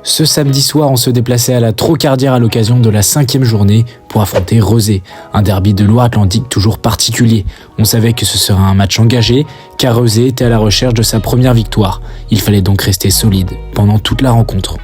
Ce samedi soir, on se déplaçait à la Trocardière à l'occasion de la 5e journée pour affronter Rezé, un derby de Loire-Atlantique toujours particulier. On savait que ce serait un match engagé, car Rezé était à la recherche de sa première victoire. Il fallait donc rester solide pendant toute la rencontre.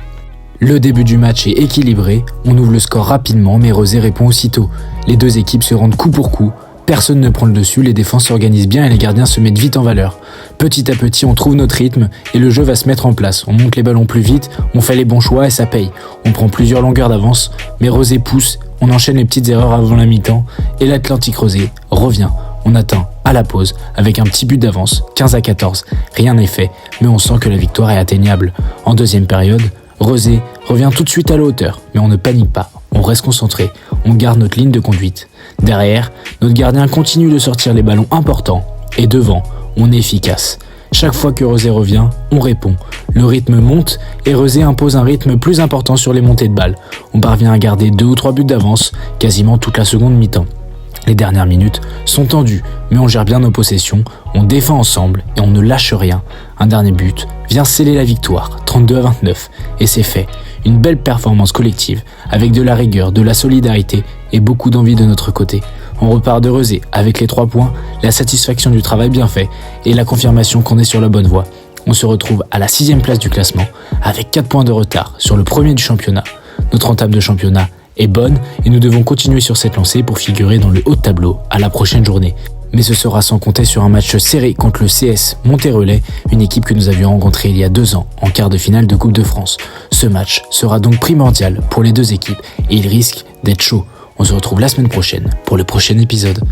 Le début du match est équilibré, on ouvre le score rapidement, mais Rezé répond aussitôt. Les deux équipes se rendent coup pour coup. Personne ne prend le dessus, les défenses s'organisent bien et les gardiens se mettent vite en valeur. Petit à petit, on trouve notre rythme et le jeu va se mettre en place. On monte les ballons plus vite, on fait les bons choix et ça paye. On prend plusieurs longueurs d'avance, mais Rezé pousse, on enchaîne les petites erreurs avant la mi-temps et l'Atlantique Rezé revient. On atteint à la pause avec un petit but d'avance, 15-14. Rien n'est fait, mais on sent que la victoire est atteignable. En deuxième période, Rezé revient tout de suite à la hauteur, mais on ne panique pas. On reste concentré, on garde notre ligne de conduite. Derrière, notre gardien continue de sortir les ballons importants. Et devant, on est efficace. Chaque fois que Rezé revient, on répond. Le rythme monte et Rezé impose un rythme plus important sur les montées de balles. On parvient à garder 2 ou 3 buts d'avance, quasiment toute la seconde mi-temps. Les dernières minutes sont tendues, mais on gère bien nos possessions, on défend ensemble et on ne lâche rien. Un dernier but vient sceller la victoire, 32-29, et c'est fait. Une belle performance collective, avec de la rigueur, de la solidarité et beaucoup d'envie de notre côté. On repart de Rezé avec les 3 points, la satisfaction du travail bien fait et la confirmation qu'on est sur la bonne voie. On se retrouve à la 6e place du classement, avec 4 points de retard sur le premier du championnat. Notre entame de championnat est bonne et nous devons continuer sur cette lancée pour figurer dans le haut de tableau à la prochaine journée. Mais ce sera sans compter sur un match serré contre le CS Monterrey, une équipe que nous avions rencontrée il y a 2 ans en quart de finale de Coupe de France. Ce match sera donc primordial pour les deux équipes et il risque d'être chaud. On se retrouve la semaine prochaine pour le prochain épisode.